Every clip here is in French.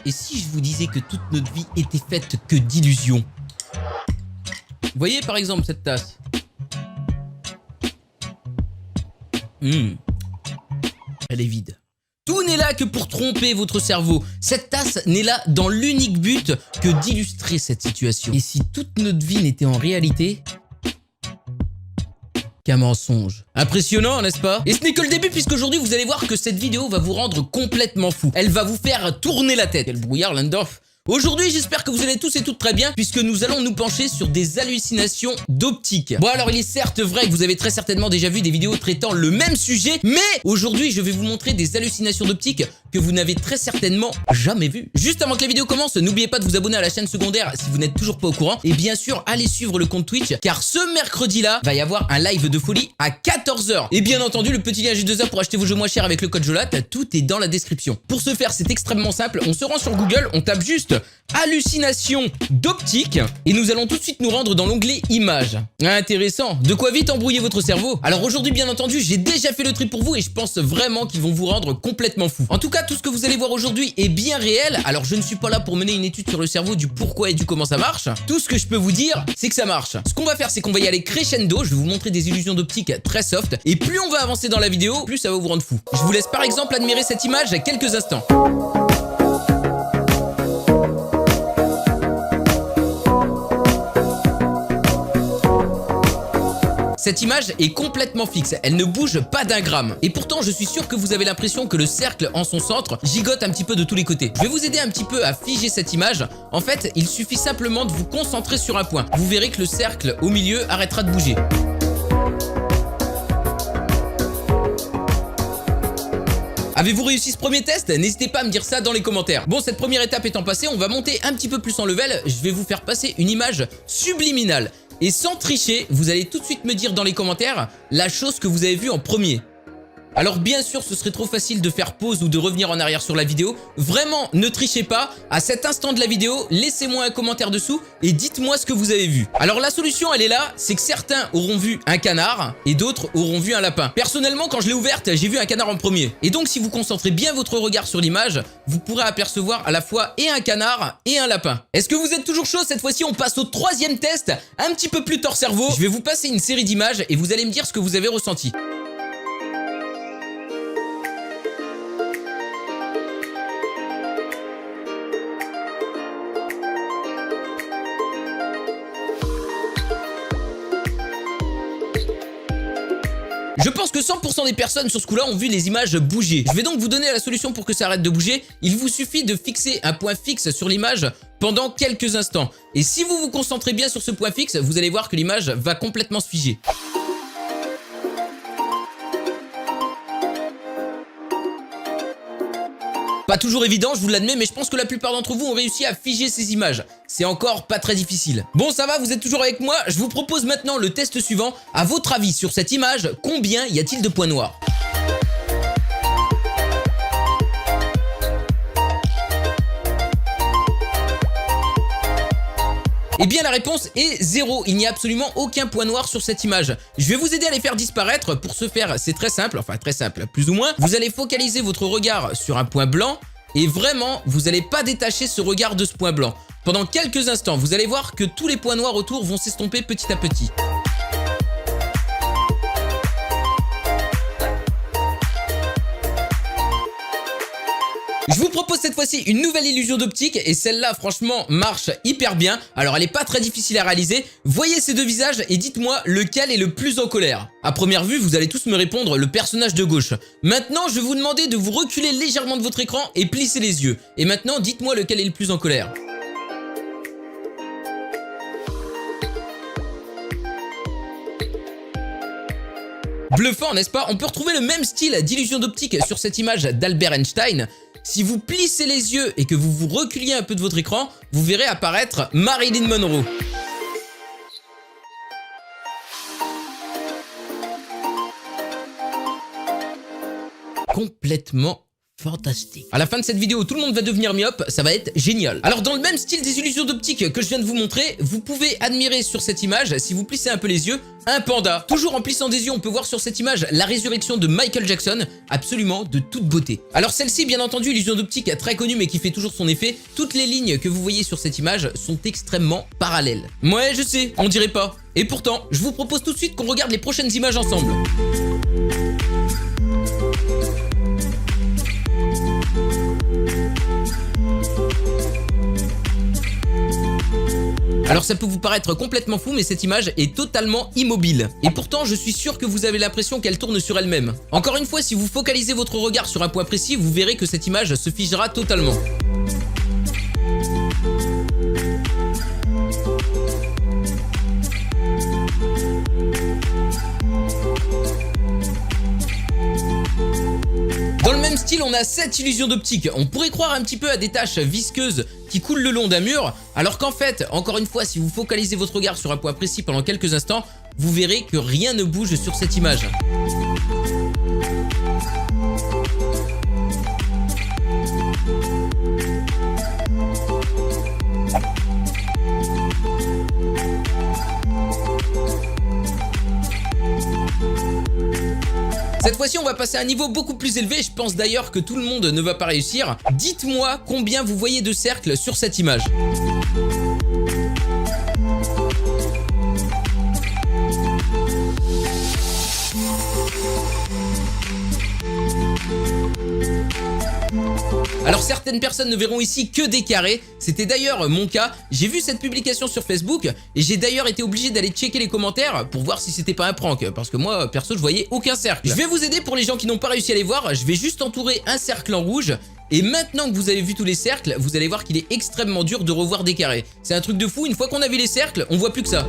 Et si je vous disais que toute notre vie était faite que d'illusions? Vous voyez par exemple cette tasse. Elle est vide. Tout n'est là que pour tromper votre cerveau. Cette tasse n'est là dans l'unique but que d'illustrer cette situation. Et si toute notre vie n'était en réalité qu'un mensonge? Impressionnant, n'est-ce pas? Et ce n'est que le début, puisqu'aujourd'hui vous allez voir que cette vidéo va vous rendre complètement fou. Elle va vous faire tourner la tête. Quel brouillard, Landorf. Aujourd'hui, j'espère que vous allez tous et toutes très bien, puisque nous allons nous pencher sur des hallucinations d'optique. Bon, alors il est certes vrai que vous avez très certainement déjà vu des vidéos traitant le même sujet, mais aujourd'hui, je vais vous montrer des hallucinations d'optique que vous n'avez très certainement jamais vues. Juste avant que la vidéo commence, n'oubliez pas de vous abonner à la chaîne secondaire si vous n'êtes toujours pas au courant, et bien sûr, allez suivre le compte Twitch, car ce mercredi-là, va y avoir un live de folie à 14 h. Et bien entendu, le petit lien J2A pour acheter vos jeux moins chers avec le code JOLAT, tout est dans la description. Pour ce faire, c'est extrêmement simple, on se rend sur Google, on tape juste hallucination d'optique et nous allons tout de suite nous rendre dans l'onglet images. Intéressant, de quoi vite embrouiller votre cerveau. Alors aujourd'hui, bien entendu, j'ai déjà fait le tri pour vous et je pense vraiment qu'ils vont vous rendre complètement fou. En tout cas, tout ce que vous allez voir aujourd'hui est bien réel. Alors je ne suis pas là pour mener une étude sur le cerveau, du pourquoi et du comment ça marche. Tout ce que je peux vous dire, c'est que ça marche. Ce qu'on va faire, c'est qu'on va y aller crescendo. Je vais vous montrer des illusions d'optique très soft et plus on va avancer dans la vidéo, plus ça va vous rendre fou. Je vous laisse par exemple admirer cette image quelques instants. Cette image est complètement fixe, elle ne bouge pas d'un gramme. Et pourtant, je suis sûr que vous avez l'impression que le cercle en son centre gigote un petit peu de tous les côtés. Je vais vous aider un petit peu à figer cette image. En fait, il suffit simplement de vous concentrer sur un point. Vous verrez que le cercle au milieu arrêtera de bouger. Avez-vous réussi ce premier test? N'hésitez pas à me dire ça dans les commentaires. Bon, cette première étape étant passée, on va monter un petit peu plus en level. Je vais vous faire passer une image subliminale. Et sans tricher, vous allez tout de suite me dire dans les commentaires la chose que vous avez vue en premier. Alors bien sûr, ce serait trop facile de faire pause ou de revenir en arrière sur la vidéo. Vraiment, ne trichez pas. À cet instant de la vidéo, laissez-moi un commentaire dessous et dites-moi ce que vous avez vu. Alors la solution, elle est là, c'est que certains auront vu un canard et d'autres auront vu un lapin. Personnellement, quand je l'ai ouverte, j'ai vu un canard en premier. Et donc, si vous concentrez bien votre regard sur l'image, vous pourrez apercevoir à la fois et un canard et un lapin. Est-ce que vous êtes toujours chaud? Cette fois-ci, on passe au troisième test, un petit peu plus torse-cerveau. Je vais vous passer une série d'images et vous allez me dire ce que vous avez ressenti. Je pense que 100% des personnes sur ce coup-là ont vu les images bouger. Je vais donc vous donner la solution pour que ça arrête de bouger. Il vous suffit de fixer un point fixe sur l'image pendant quelques instants. Et si vous vous concentrez bien sur ce point fixe, vous allez voir que l'image va complètement se figer. Pas toujours évident, je vous l'admets, mais je pense que la plupart d'entre vous ont réussi à figer ces images. C'est encore pas très difficile. Bon, ça va, vous êtes toujours avec moi? Je vous propose maintenant le test suivant. À votre avis, sur cette image, combien y a-t-il de points noirs? Eh bien la réponse est 0, il n'y a absolument aucun point noir sur cette image. Je vais vous aider à les faire disparaître. Pour ce faire, c'est très simple, enfin très simple, plus ou moins. Vous allez focaliser votre regard sur un point blanc et vraiment, vous n'allez pas détacher ce regard de ce point blanc. Pendant quelques instants, vous allez voir que tous les points noirs autour vont s'estomper petit à petit. Je vous propose cette fois-ci une nouvelle illusion d'optique et celle-là franchement marche hyper bien. Alors elle n'est pas très difficile à réaliser. Voyez ces deux visages et dites-moi lequel est le plus en colère. À première vue, vous allez tous me répondre le personnage de gauche. Maintenant, je vais vous demander de vous reculer légèrement de votre écran et plisser les yeux. Et maintenant, dites-moi lequel est le plus en colère. Bluffant, n'est-ce pas? On peut retrouver le même style d'illusion d'optique sur cette image d'Albert Einstein. Si vous plissez les yeux et que vous vous reculiez un peu de votre écran, vous verrez apparaître Marilyn Monroe. Complètement fantastique. À la fin de cette vidéo, tout le monde va devenir myope, ça va être génial. Alors dans le même style des illusions d'optique que je viens de vous montrer, vous pouvez admirer sur cette image, si vous plissez un peu les yeux, un panda. Toujours en plissant des yeux, on peut voir sur cette image la résurrection de Michael Jackson, absolument de toute beauté. Alors celle-ci, bien entendu, illusion d'optique très connue mais qui fait toujours son effet, toutes les lignes que vous voyez sur cette image sont extrêmement parallèles. Ouais, je sais, on dirait pas. Et pourtant, je vous propose tout de suite qu'on regarde les prochaines images ensemble. Alors ça peut vous paraître complètement fou, mais cette image est totalement immobile. Et pourtant, je suis sûr que vous avez l'impression qu'elle tourne sur elle-même. Encore une fois, si vous focalisez votre regard sur un point précis, vous verrez que cette image se figera totalement. Dans le même style, on a cette illusion d'optique. On pourrait croire un petit peu à des taches visqueuses qui coulent le long d'un mur, alors qu'en fait, encore une fois, si vous focalisez votre regard sur un point précis pendant quelques instants, vous verrez que rien ne bouge sur cette image. Cette fois-ci, on va passer à un niveau beaucoup plus élevé. Je pense d'ailleurs que tout le monde ne va pas réussir. Dites-moi combien vous voyez de cercles sur cette image. Alors certaines personnes ne verront ici que des carrés, c'était d'ailleurs mon cas. J'ai vu cette publication sur Facebook et j'ai d'ailleurs été obligé d'aller checker les commentaires pour voir si c'était pas un prank, parce que moi perso je voyais aucun cercle. Je vais vous aider pour les gens qui n'ont pas réussi à les voir, je vais juste entourer un cercle en rouge. Et maintenant que vous avez vu tous les cercles, vous allez voir qu'il est extrêmement dur de revoir des carrés. C'est un truc de fou, une fois qu'on a vu les cercles, on voit plus que ça.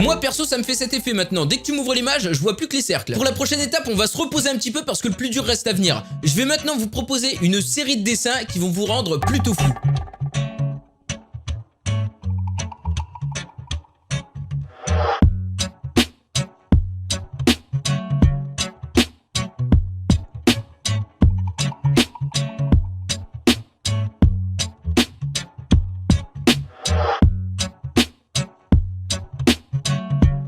Moi perso ça me fait cet effet maintenant, dès que tu m'ouvres l'image je vois plus que les cercles. Pour la prochaine étape on va se reposer un petit peu parce que le plus dur reste à venir. Je vais maintenant vous proposer une série de dessins qui vont vous rendre plutôt fou.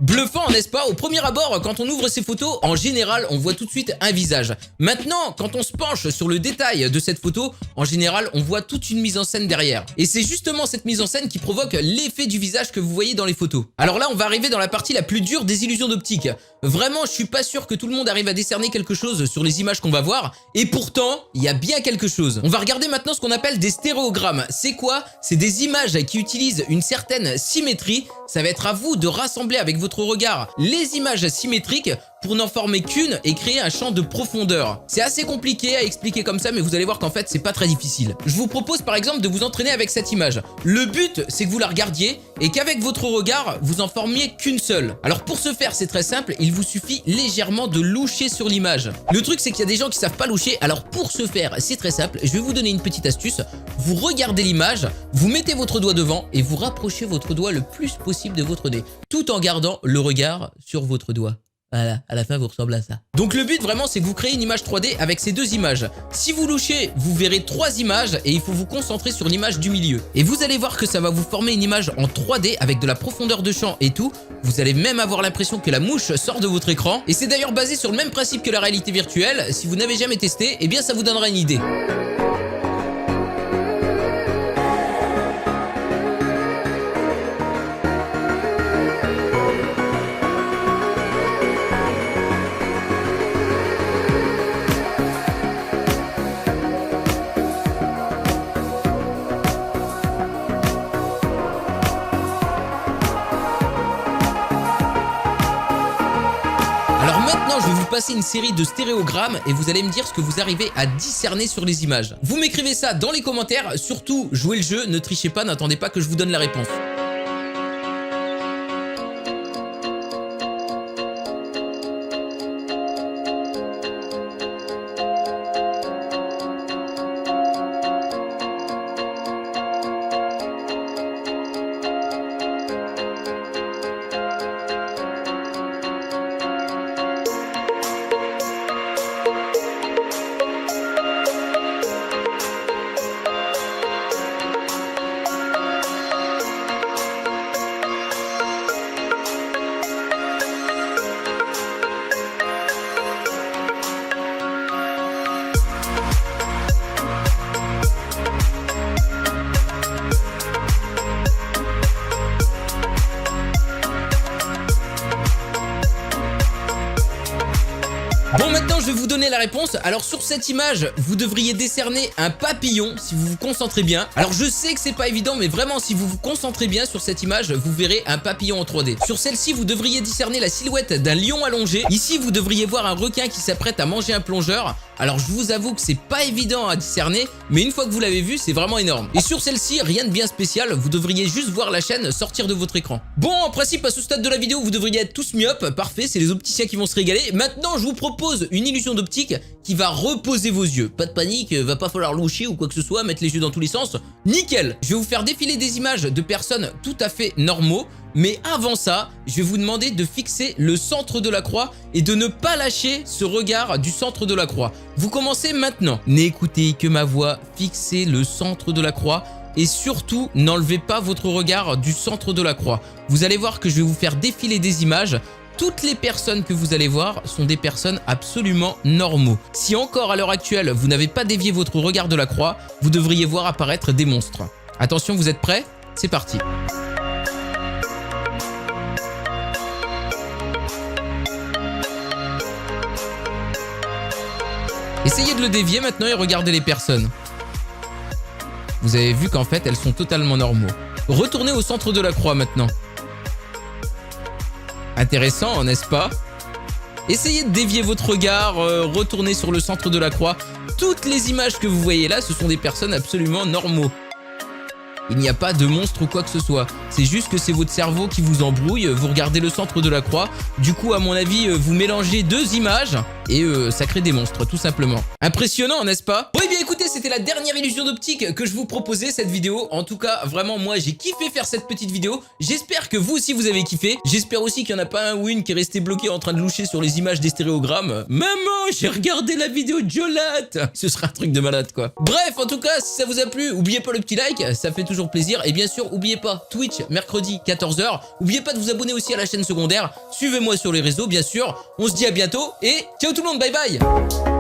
Bluffant, n'est-ce pas? Au premier abord, quand on ouvre ces photos, en général, on voit tout de suite un visage. Maintenant, quand on se penche sur le détail de cette photo, en général, on voit toute une mise en scène derrière. Et c'est justement cette mise en scène qui provoque l'effet du visage que vous voyez dans les photos. Alors là, on va arriver dans la partie la plus dure des illusions d'optique. Vraiment, je suis pas sûr que tout le monde arrive à décerner quelque chose sur les images qu'on va voir. Et pourtant, il y a bien quelque chose. On va regarder maintenant ce qu'on appelle des stéréogrammes. C'est quoi? C'est des images qui utilisent une certaine symétrie. Ça va être à vous de rassembler avec votre regard les images symétriques pour n'en former qu'une et créer un champ de profondeur. C'est assez compliqué à expliquer comme ça, mais vous allez voir qu'en fait c'est pas très difficile. Je vous propose par exemple de vous entraîner avec cette image. Le but c'est que vous la regardiez et qu'avec votre regard vous en formiez qu'une seule. Alors pour ce faire c'est très simple, il vous suffit légèrement de loucher sur l'image. Le truc c'est qu'il y a des gens qui savent pas loucher, alors pour ce faire c'est très simple, je vais vous donner une petite astuce. Vous regardez l'image, vous mettez votre doigt devant et vous rapprochez votre doigt le plus possible de votre nez, tout en gardant le regard sur votre doigt. Voilà, à la fin vous ressemblez à ça. Donc le but vraiment c'est que vous créez une image 3D avec ces deux images. Si vous louchez, vous verrez 3 images et il faut vous concentrer sur l'image du milieu. Et vous allez voir que ça va vous former une image en 3D avec de la profondeur de champ et tout. Vous allez même avoir l'impression que la mouche sort de votre écran. Et c'est d'ailleurs basé sur le même principe que la réalité virtuelle. Si vous n'avez jamais testé, eh bien ça vous donnera une idée. Alors maintenant, je vais vous passer une série de stéréogrammes et vous allez me dire ce que vous arrivez à discerner sur les images. Vous m'écrivez ça dans les commentaires, surtout jouez le jeu, ne trichez pas, n'attendez pas que je vous donne la réponse. réponse. Alors sur cette image, vous devriez décerner un papillon si vous vous concentrez bien. Alors je sais que c'est pas évident, mais vraiment si vous vous concentrez bien sur cette image, vous verrez un papillon en 3D. Sur celle-ci, vous devriez discerner la silhouette d'un lion allongé. Ici, vous devriez voir un requin qui s'apprête à manger un plongeur. Alors je vous avoue que c'est pas évident à discerner, mais une fois que vous l'avez vu, c'est vraiment énorme. Et sur celle-ci, rien de bien spécial, vous devriez juste voir la chaîne sortir de votre écran. Bon, en principe, à ce stade de la vidéo, vous devriez être tous myopes, parfait, c'est les opticiens qui vont se régaler. Maintenant, je vous propose une illusion d'optique qui va reposer vos yeux. Pas de panique, va pas falloir loucher ou quoi que ce soit, mettre les yeux dans tous les sens. Nickel. Je vais vous faire défiler des images de personnes tout à fait normaux. Mais avant ça, je vais vous demander de fixer le centre de la croix et de ne pas lâcher ce regard du centre de la croix. Vous commencez maintenant. N'écoutez que ma voix, fixez le centre de la croix et surtout, n'enlevez pas votre regard du centre de la croix. Vous allez voir que je vais vous faire défiler des images. Toutes les personnes que vous allez voir sont des personnes absolument normaux. Si encore à l'heure actuelle, vous n'avez pas dévié votre regard de la croix, vous devriez voir apparaître des monstres. Attention, vous êtes prêts? C'est parti. Essayez de le dévier maintenant et regardez les personnes. Vous avez vu qu'en fait, elles sont totalement normaux. Retournez au centre de la croix maintenant. Intéressant, n'est-ce pas? Essayez de dévier votre regard, retournez sur le centre de la croix. Toutes les images que vous voyez là, ce sont des personnes absolument normaux. Il n'y a pas de monstre ou quoi que ce soit. C'est juste que c'est votre cerveau qui vous embrouille. Vous regardez le centre de la croix. Du coup, à mon avis, vous mélangez deux images et ça crée des monstres, tout simplement. Impressionnant, n'est-ce pas? Oui, bien écoutez, c'était la dernière illusion d'optique que je vous proposais, cette vidéo. En tout cas, vraiment, moi, j'ai kiffé faire cette petite vidéo. J'espère que vous aussi, vous avez kiffé. J'espère aussi qu'il n'y en a pas un ou une qui est resté bloqué en train de loucher sur les images des stéréogrammes. Maman, j'ai regardé la vidéo de Jolate. Ce sera un truc de malade, quoi. Bref, en tout cas, si ça vous a plu, oubliez pas le petit like, ça fait toujours plaisir. Et bien sûr, oubliez pas Twitch, mercredi 14h. Oubliez pas de vous abonner aussi à la chaîne secondaire. Suivez-moi sur les réseaux, bien sûr. On se dit à bientôt et ciao tout le monde, bye bye.